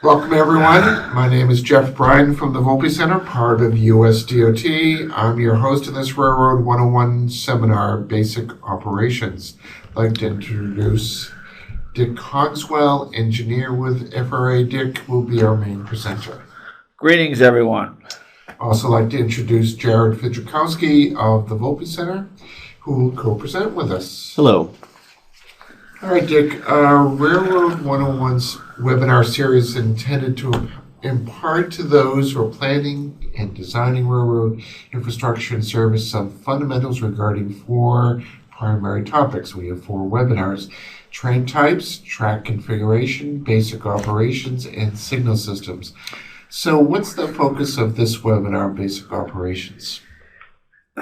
Welcome, everyone. My name is Jeff Bryan from the Volpe Center, part of USDOT. I'm your host of this Railroad 101 seminar, Basic Operations. I'd like to introduce Dick Cogswell, engineer with FRA. Dick will be our main presenter. Greetings, everyone. Also like to introduce Jared Fidrzikowski of the Volpe Center, who will co-present with us. Hello. All right, Dick. Railroad 101's webinar series is intended to impart to those who are planning and designing railroad infrastructure and service some fundamentals regarding four primary topics. We have four webinars: train types, track configuration, basic operations, and signal systems. So what's the focus of this webinar, basic operations?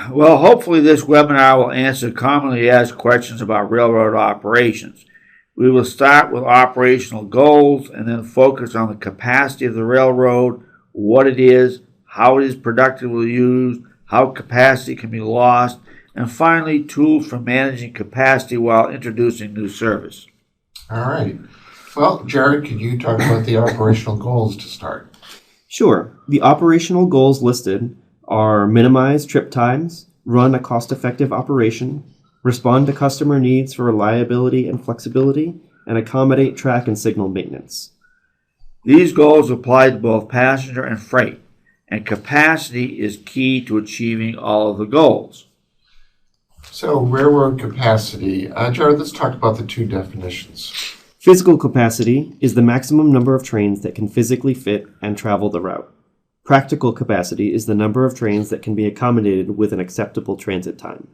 Well, hopefully this webinar will answer commonly asked questions about railroad operations. We will start with operational goals and then focus on the capacity of the railroad, what it is, how it is productively used, how capacity can be lost, and finally tools for managing capacity while introducing new service. All right. Well, Jared, could you talk about the operational goals to start? Sure. The operational goals listed are minimize trip times, run a cost-effective operation, respond to customer needs for reliability and flexibility, and accommodate track and signal maintenance. These goals apply to both passenger and freight, and capacity is key to achieving all of the goals. So, railroad capacity. Jared, let's talk about the two definitions. Physical capacity is the maximum number of trains that can physically fit and travel the route. Practical capacity is the number of trains that can be accommodated with an acceptable transit time.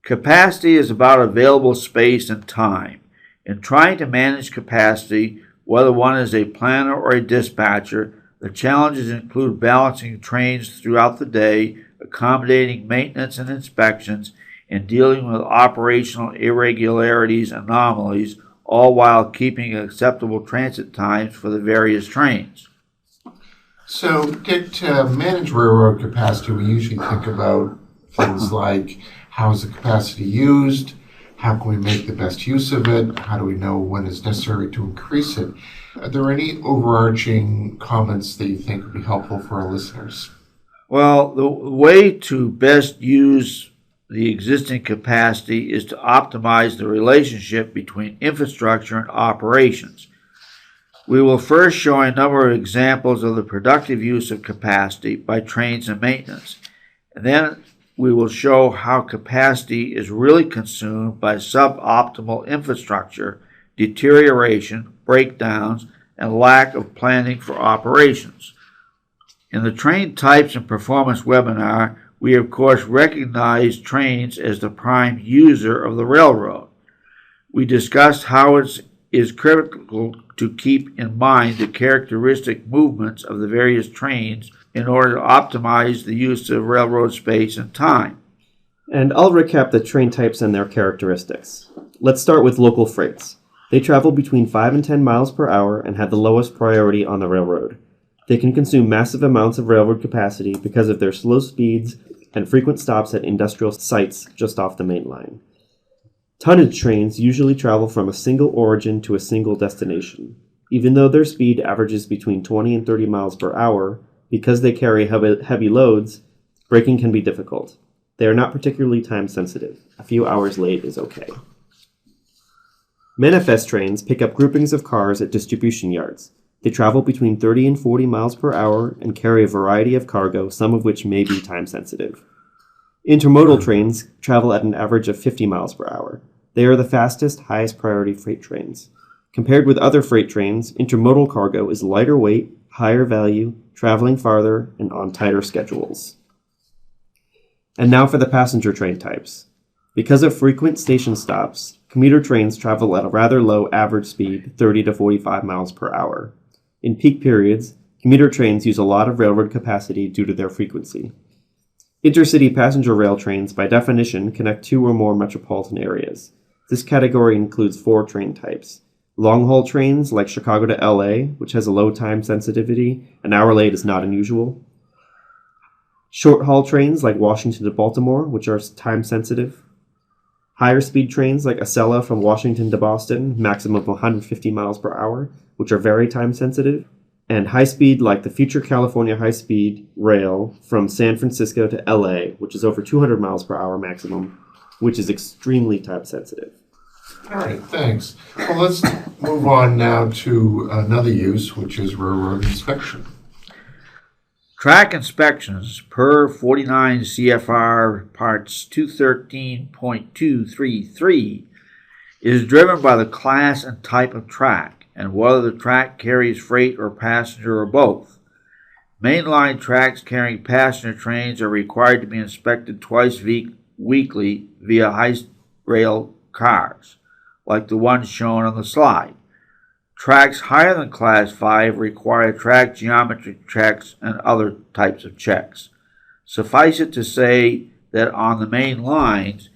Capacity is about available space and time. In trying to manage capacity, whether one is a planner or a dispatcher, the challenges include balancing trains throughout the day, accommodating maintenance and inspections, and dealing with operational irregularities and anomalies, all while keeping acceptable transit times for the various trains. So, Dick, to manage railroad capacity, we usually think about things like how is the capacity used, how can we make the best use of it, how do we know when it's necessary to increase it. Are there any overarching comments that you think would be helpful for our listeners? Well, the way to best use the existing capacity is to optimize the relationship between infrastructure and operations. We will first show a number of examples of the productive use of capacity by trains and maintenance, and then we will show how capacity is really consumed by suboptimal infrastructure, deterioration, breakdowns, and lack of planning for operations. In the Train Types and Performance webinar, we of course recognize trains as the prime user of the railroad. We discussed how it is critical to keep in mind the characteristic movements of the various trains in order to optimize the use of railroad space and time. And I'll recap the train types and their characteristics. Let's start with local freights. They travel between 5 and 10 miles per hour and have the lowest priority on the railroad. They can consume massive amounts of railroad capacity because of their slow speeds and frequent stops at industrial sites just off the main line. Tonnage trains usually travel from a single origin to a single destination. Even though their speed averages between 20 and 30 miles per hour, because they carry heavy loads, braking can be difficult. They are not particularly time sensitive. A few hours late is okay. Manifest trains pick up groupings of cars at distribution yards. They travel between 30 and 40 miles per hour and carry a variety of cargo, some of which may be time sensitive. Intermodal trains travel at an average of 50 miles per hour. They are the fastest, highest priority freight trains. Compared with other freight trains, intermodal cargo is lighter weight, higher value, traveling farther, and on tighter schedules. And now for the passenger train types. Because of frequent station stops, commuter trains travel at a rather low average speed, 30 to 45 miles per hour. In peak periods, commuter trains use a lot of railroad capacity due to their frequency. Intercity passenger rail trains, by definition, connect two or more metropolitan areas. This category includes four train types. Long-haul trains like Chicago to LA, which has a low time sensitivity, an hour late is not unusual. Short-haul trains like Washington to Baltimore, which are time sensitive. Higher speed trains like Acela from Washington to Boston, maximum of 150 miles per hour, which are very time sensitive. And high speed like the future California high speed rail from San Francisco to LA, which is over 200 miles per hour maximum, which is extremely time sensitive. All right, thanks. Well, let's move on now to another use, which is railroad inspection. Track inspections per 49 CFR Parts 213.233 is driven by the class and type of track and whether the track carries freight or passenger or both. Mainline tracks carrying passenger trains are required to be inspected twice weekly via high-rail cars, like the ones shown on the slide. Tracks higher than Class 5 require track geometry checks and other types of checks. Suffice it to say that on the main lines,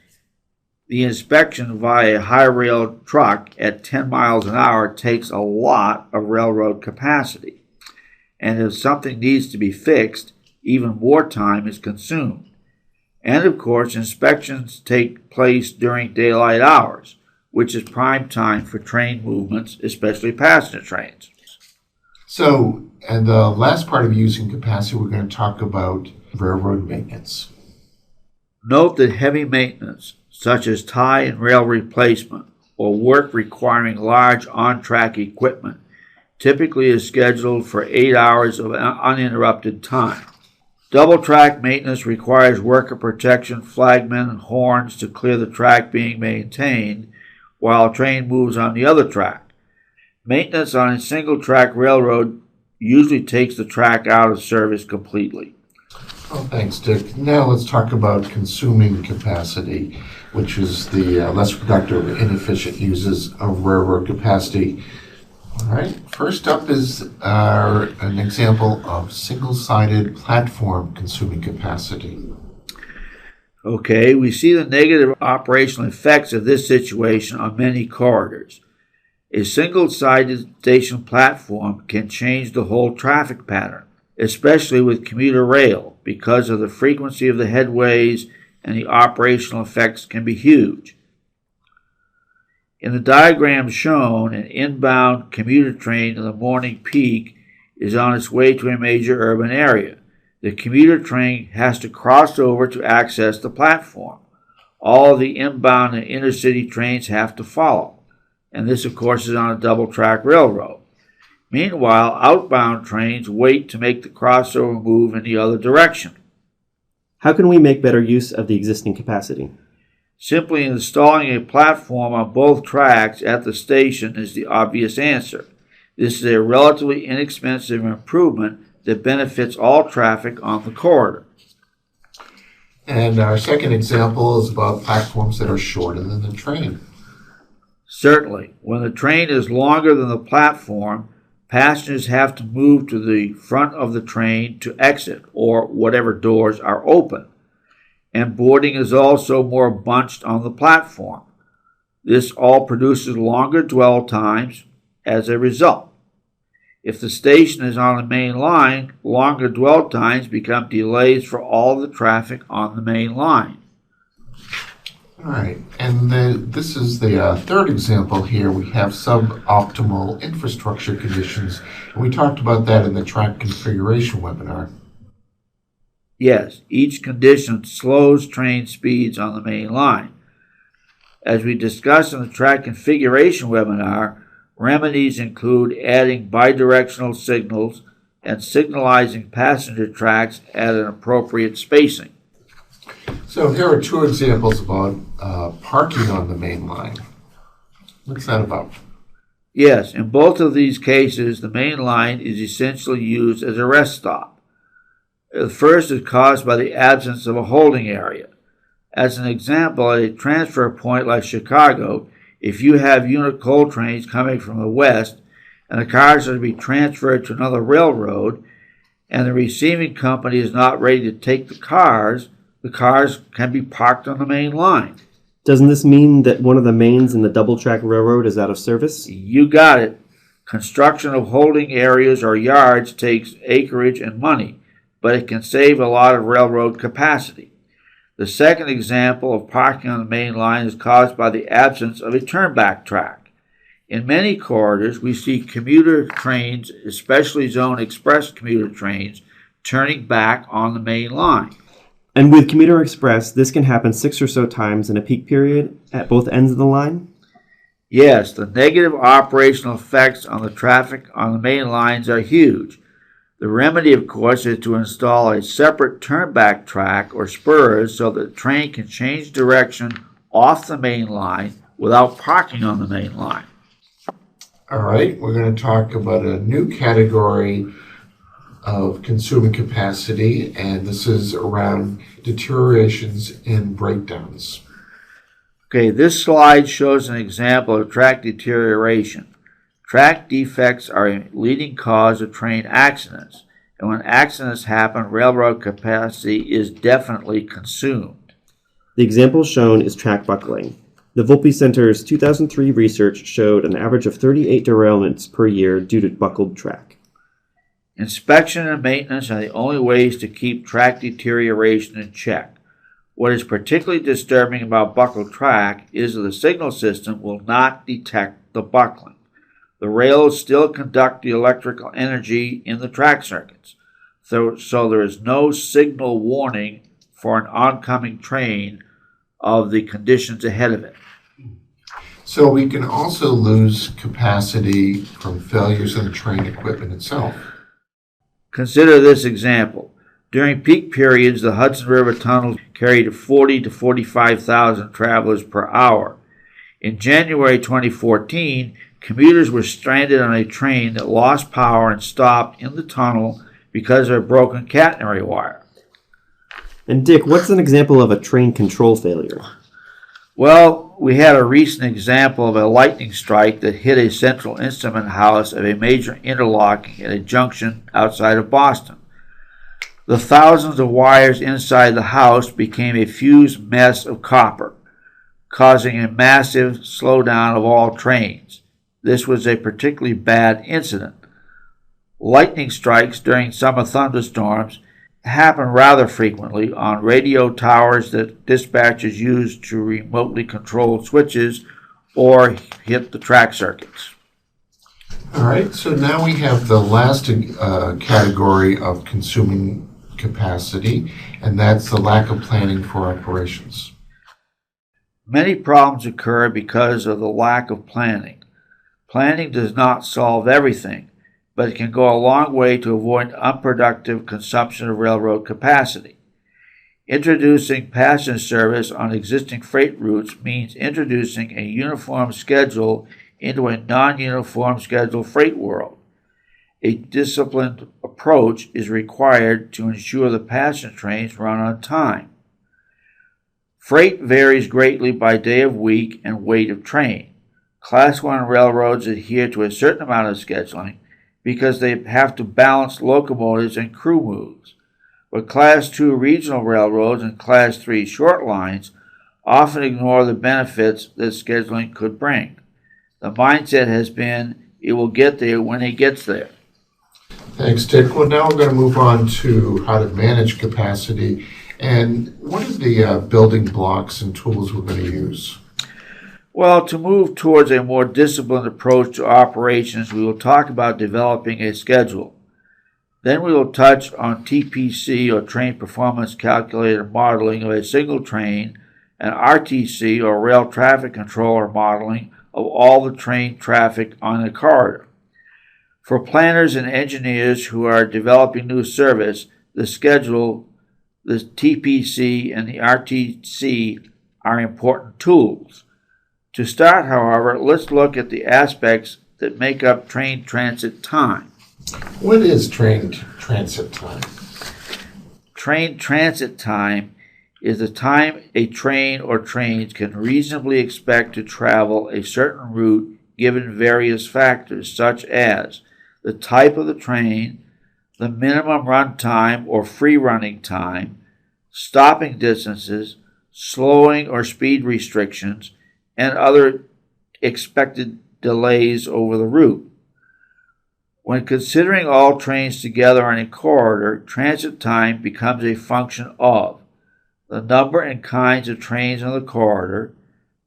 the inspection via a high-rail truck at 10 miles an hour takes a lot of railroad capacity. And if something needs to be fixed, even more time is consumed. And of course, inspections take place during daylight hours, which is prime time for train movements, especially passenger trains. So, and the last part of using capacity, we're going to talk about railroad maintenance. Note that heavy maintenance, such as tie and rail replacement, or work requiring large on-track equipment, typically is scheduled for 8 hours of uninterrupted time. Double-track maintenance requires worker protection, flagmen, and horns to clear the track being maintained, while a train moves on the other track. Maintenance on a single-track railroad usually takes the track out of service completely. Oh, thanks, Dick. Now let's talk about consuming capacity, which is the less productive, inefficient uses of railroad capacity. All right, first up is an example of single-sided platform consuming capacity. Okay, we see the negative operational effects of this situation on many corridors. A single-sided station platform can change the whole traffic pattern, especially with commuter rail, because of the frequency of the headways, and the operational effects can be huge. In the diagram shown, an inbound commuter train in the morning peak is on its way to a major urban area. The commuter train has to cross over to access the platform. All of the inbound and intercity trains have to follow, and this, of course, is on a double-track railroad. Meanwhile, outbound trains wait to make the crossover move in the other direction. How can we make better use of the existing capacity? Simply installing a platform on both tracks at the station is the obvious answer. This is a relatively inexpensive improvement that benefits all traffic on the corridor. And our second example is about platforms that are shorter than the train. Certainly, when the train is longer than the platform, passengers have to move to the front of the train to exit, or whatever doors are open. And boarding is also more bunched on the platform. This all produces longer dwell times as a result. If the station is on the main line, longer dwell times become delays for all the traffic on the main line. All right, and this is the third example here. We have suboptimal infrastructure conditions, and we talked about that in the track configuration webinar. Yes, each condition slows train speeds on the main line. As we discussed in the track configuration webinar, remedies include adding bidirectional signals and signalizing passenger tracks at an appropriate spacing. So here are two examples about parking on the main line. What's that about? Yes, in both of these cases, the main line is essentially used as a rest stop. The first is caused by the absence of a holding area. As an example, at a transfer point like Chicago, if you have unit coal trains coming from the west and the cars are to be transferred to another railroad and the receiving company is not ready to take the cars can be parked on the main line. Doesn't this mean that one of the mains in the double-track railroad is out of service? You got it. Construction of holding areas or yards takes acreage and money, but it can save a lot of railroad capacity. The second example of parking on the main line is caused by the absence of a turnback track. In many corridors, we see commuter trains, especially zone express commuter trains, turning back on the main line. And with Commuter Express, this can happen 6 or so times in a peak period at both ends of the line? Yes, the negative operational effects on the traffic on the main lines are huge. The remedy, of course, is to install a separate turnback track or spurs so that the train can change direction off the main line without parking on the main line. All right, we're going to talk about a new category of consuming capacity, and this is around deteriorations and breakdowns. Okay, this slide shows an example of track deterioration. Track defects are a leading cause of train accidents, and when accidents happen, railroad capacity is definitely consumed. The example shown is track buckling. The Volpe Center's 2003 research showed an average of 38 derailments per year due to buckled track. Inspection and maintenance are the only ways to keep track deterioration in check. What is particularly disturbing about buckled track is that the signal system will not detect the buckling. The rails still conduct the electrical energy in the track circuits, so there is no signal warning for an oncoming train of the conditions ahead of it. So we can also lose capacity from failures in the train equipment itself. Consider this example. During peak periods, the Hudson River Tunnel carried 40 to 45,000 travelers per hour. In January 2014, commuters were stranded on a train that lost power and stopped in the tunnel because of a broken catenary wire. And Dick, what's an example of a train control failure? Well, we had a recent example of a lightning strike that hit a central instrument house of a major interlocking at a junction outside of Boston. The thousands of wires inside the house became a fused mess of copper, causing a massive slowdown of all trains. This was a particularly bad incident. Lightning strikes during summer thunderstorms happen rather frequently on radio towers that dispatchers use to remotely control switches or hit the track circuits. All right, so now we have the last category of consuming capacity, and that's the lack of planning for operations. Many problems occur because of the lack of planning. Planning does not solve everything, but it can go a long way to avoid unproductive consumption of railroad capacity. Introducing passenger service on existing freight routes means introducing a uniform schedule into a non-uniform schedule freight world. A disciplined approach is required to ensure the passenger trains run on time. Freight varies greatly by day of week and weight of train. Class 1 railroads adhere to a certain amount of scheduling because they have to balance locomotives and crew moves. But Class 2 regional railroads and Class 3 short lines often ignore the benefits that scheduling could bring. The mindset has been, it will get there when it gets there. Thanks, Dick. Well, now we're going to move on to how to manage capacity. And what are the building blocks and tools we're going to use? Well, to move towards a more disciplined approach to operations, we will talk about developing a schedule. Then we will touch on TPC, or Train Performance Calculator modeling of a single train, and RTC, or Rail Traffic Controller modeling of all the train traffic on a corridor. For planners and engineers who are developing new service, the schedule, the TPC, and the RTC are important tools. To start, however, let's look at the aspects that make up train transit time. What is train transit time? Train transit time is the time a train or trains can reasonably expect to travel a certain route given various factors such as the type of the train, the minimum run time or free running time, stopping distances, slowing or speed restrictions, and other expected delays over the route. When considering all trains together on a corridor, transit time becomes a function of the number and kinds of trains on the corridor,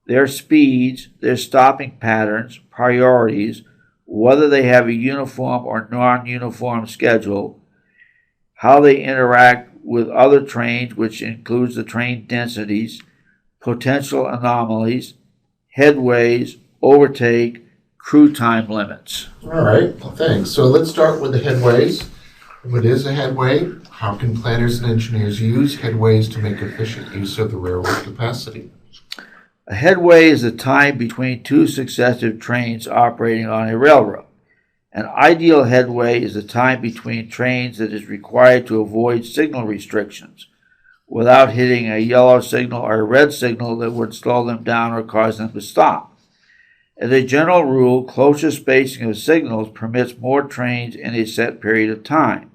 their speeds, their stopping patterns, priorities, whether they have a uniform or non-uniform schedule, how they interact with other trains, which includes the train densities, potential anomalies, headways, overtake, crew time limits. All right, well, thanks. So let's start with the headways. What is a headway? How can planners and engineers use headways to make efficient use of the railroad capacity? A headway is the time between two successive trains operating on a railroad. An ideal headway is the time between trains that is required to avoid signal restrictions without hitting a yellow signal or a red signal that would slow them down or cause them to stop. As a general rule, closer spacing of signals permits more trains in a set period of time.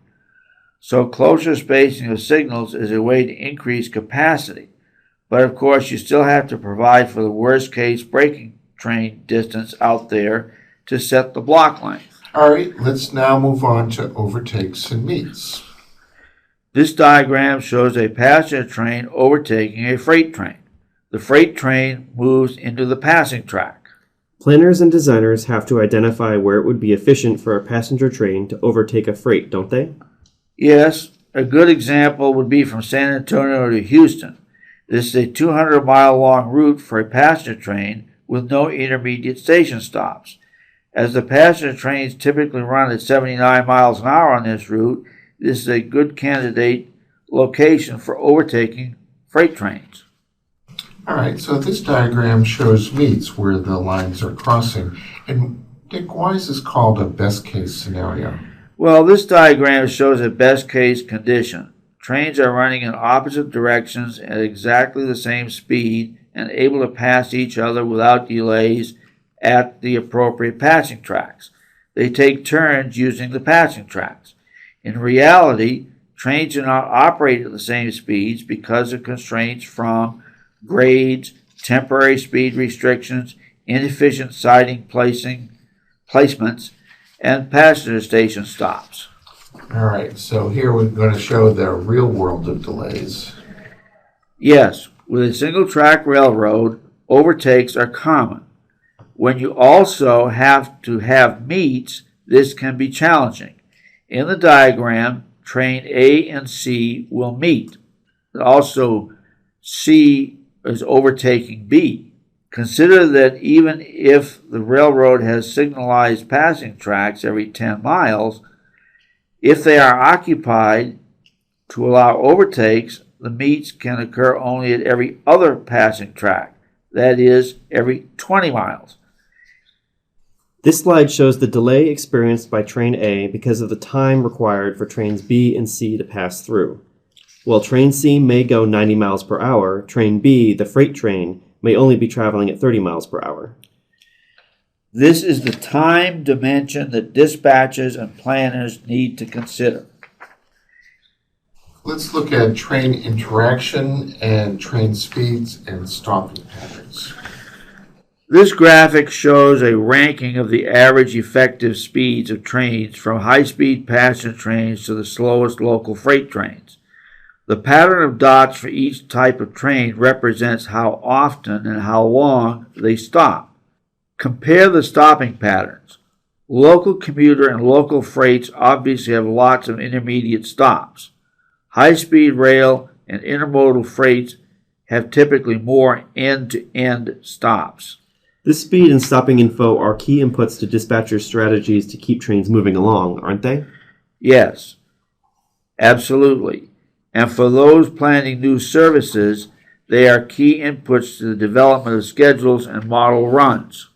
So closer spacing of signals is a way to increase capacity. But of course, you still have to provide for the worst case braking train distance out there to set the block length. All right, let's now move on to overtakes and meets. This diagram shows a passenger train overtaking a freight train. The freight train moves into the passing track. Planners and designers have to identify where it would be efficient for a passenger train to overtake a freight, don't they? Yes, a good example would be from San Antonio to Houston. This is a 200-mile long route for a passenger train with no intermediate station stops. As the passenger trains typically run at 79 miles an hour on this route, this is a good candidate location for overtaking freight trains. All right, so this diagram shows meets where the lines are crossing. And Dick, why is this called a best case scenario? Well, this diagram shows a best case condition. Trains are running in opposite directions at exactly the same speed and able to pass each other without delays at the appropriate passing tracks. They take turns using the passing tracks. In reality, trains do not operate at the same speeds because of constraints from grades, temporary speed restrictions, inefficient siding placements, and passenger station stops. All right, so here we're going to show the real world of delays. Yes, with a single track railroad, overtakes are common. When you also have to have meets, this can be challenging. In the diagram, train A and C will meet. Also, C is overtaking B. Consider that even if the railroad has signalized passing tracks every 10 miles, if they are occupied to allow overtakes, the meets can occur only at every other passing track, that is, every 20 miles. This slide shows the delay experienced by train A because of the time required for trains B and C to pass through. While train C may go 90 miles per hour, train B, the freight train, may only be traveling at 30 miles per hour. This is the time dimension that dispatchers and planners need to consider. Let's look at train interaction and train speeds and stopping patterns. This graphic shows a ranking of the average effective speeds of trains from high-speed passenger trains to the slowest local freight trains. The pattern of dots for each type of train represents how often and how long they stop. Compare the stopping patterns. Local commuter and local freights obviously have lots of intermediate stops. High-speed rail and intermodal freights have typically more end-to-end stops. This speed and stopping info are key inputs to dispatchers' strategies to keep trains moving along, aren't they? Yes, absolutely. And for those planning new services, they are key inputs to the development of schedules and model runs.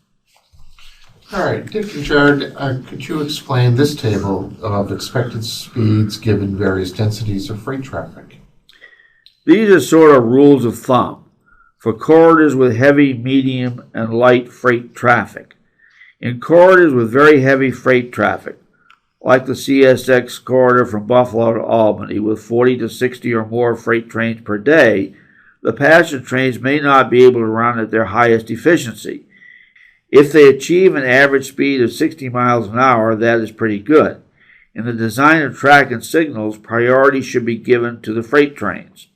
All right, Dick and Jared, could you explain this table of expected speeds given various densities of freight traffic? These are sort of rules of thumb for corridors with heavy, medium, and light freight traffic. In corridors with very heavy freight traffic, like the CSX corridor from Buffalo to Albany with 40 to 60 or more freight trains per day, the passenger trains may not be able to run at their highest efficiency. If they achieve an average speed of 60 miles an hour, that is pretty good. In the design of track and signals, priority should be given to the freight trains.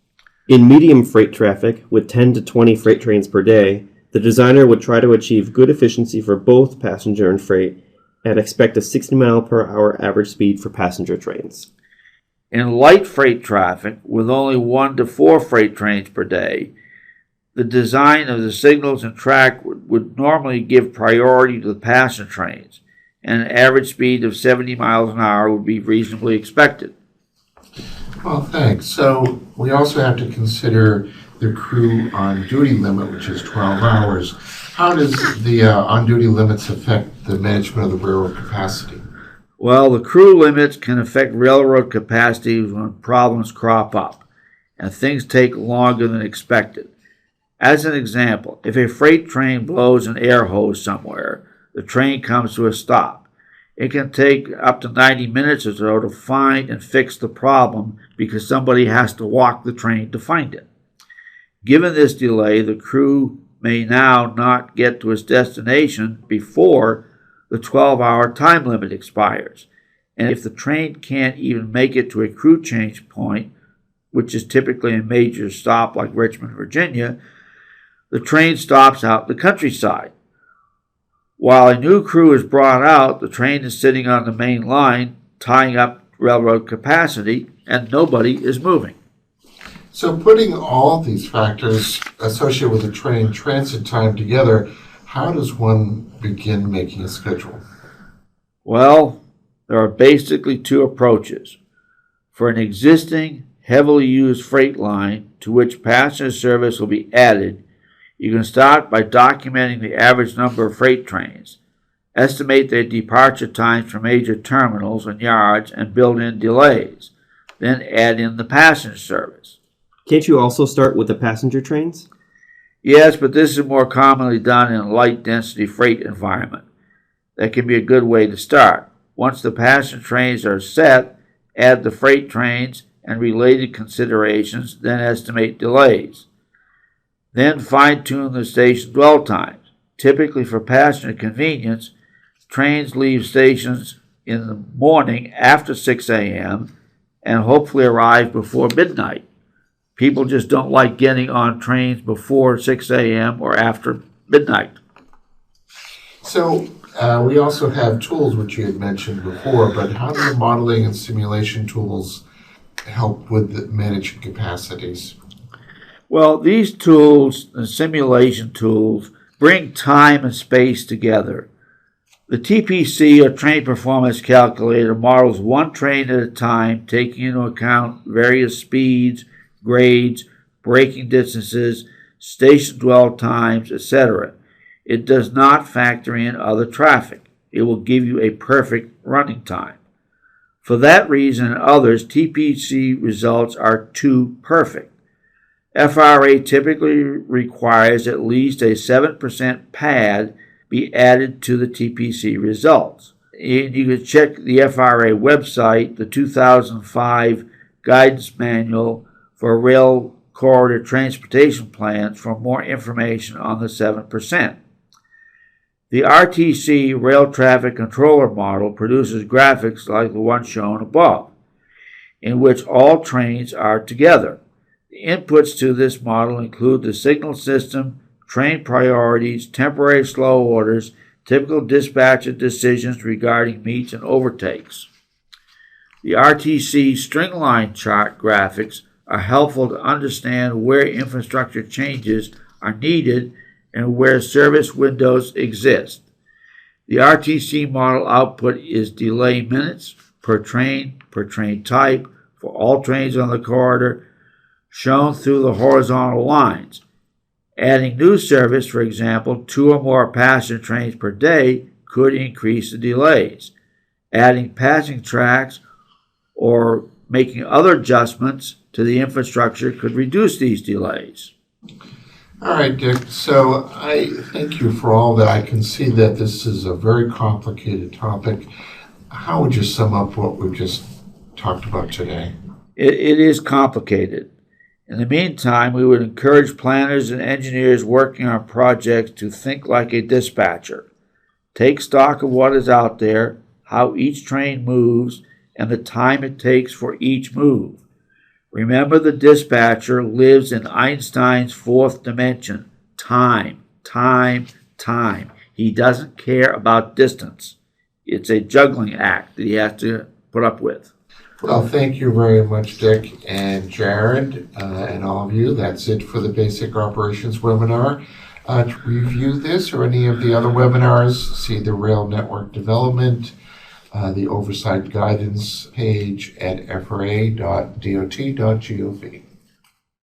In medium freight traffic, with 10 to 20 freight trains per day, the designer would try to achieve good efficiency for both passenger and freight and expect a 60 mile per hour average speed for passenger trains. In light freight traffic, with only 1 to 4 freight trains per day, the design of the signals and track would normally give priority to the passenger trains, and an average speed of 70 miles an hour would be reasonably expected. Well, thanks. So we also have to consider the crew on-duty limit, which is 12 hours. How does the on-duty limits affect the management of the railroad capacity? Well, the crew limits can affect railroad capacity when problems crop up and things take longer than expected. As an example, if a freight train blows an air hose somewhere, the train comes to a stop. It can take up to 90 minutes or so to find and fix the problem because somebody has to walk the train to find it. Given this delay, the crew may now not get to its destination before the 12-hour time limit expires. And if the train can't even make it to a crew change point, which is typically a major stop like Richmond, Virginia, the train stops out in the countryside. While a new crew is brought out, the train is sitting on the main line, tying up railroad capacity, and nobody is moving. So putting all these factors associated with the train transit time together, how does one begin making a schedule? Well, there are basically two approaches. For an existing, heavily used freight line to which passenger service will be added, you can start by documenting the average number of freight trains, estimate their departure times from major terminals and yards, and build in delays. Then add in the passenger service. Can't you also start with the passenger trains? Yes, but this is more commonly done in a light-density freight environment. That can be a good way to start. Once the passenger trains are set, add the freight trains and related considerations, then estimate delays. Then fine-tune the station dwell times. Typically for passenger convenience, trains leave stations in the morning after 6 a.m. and hopefully arrive before midnight. People just don't like getting on trains before 6 a.m. or after midnight. So we also have tools, which you had mentioned before, but how do the modeling and simulation tools help with the managing capacities? Well, these tools, the simulation tools, bring time and space together. The TPC, or Train Performance Calculator, models one train at a time, taking into account various speeds, grades, braking distances, station dwell times, etc. It does not factor in other traffic. It will give you a perfect running time. For that reason and others, TPC results are too perfect. FRA typically requires at least a 7% pad be added to the TPC results. You can check the FRA website, the 2005 Guidance Manual for Rail Corridor Transportation Plans, for more information on the 7%. The RTC Rail Traffic Controller model produces graphics like the one shown above, in which all trains are together. The inputs to this model include the signal system, train priorities, temporary slow orders, typical dispatcher decisions regarding meets and overtakes. The RTC string line chart graphics are helpful to understand where infrastructure changes are needed and where service windows exist. The RTC model output is delay minutes per train type for all trains on the corridor, shown through the horizontal lines. Adding new service, for example, 2 or more passenger trains per day, could increase the delays. Adding passing tracks or making other adjustments to the infrastructure could reduce these delays. All right, Dick. So I thank you for all that. I can see that this is a very complicated topic. How would you sum up what we've just talked about today? It is complicated. In the meantime, we would encourage planners and engineers working on projects to think like a dispatcher. Take stock of what is out there, how each train moves, and the time it takes for each move. Remember, the dispatcher lives in Einstein's fourth dimension. Time, time, time. He doesn't care about distance. It's a juggling act that he has to put up with. Well, thank you very much, Dick and Jared, and all of you. That's it for the Basic Operations webinar. To review this or any of the other webinars, see the Rail Network Development, the Oversight Guidance page at fra.dot.gov.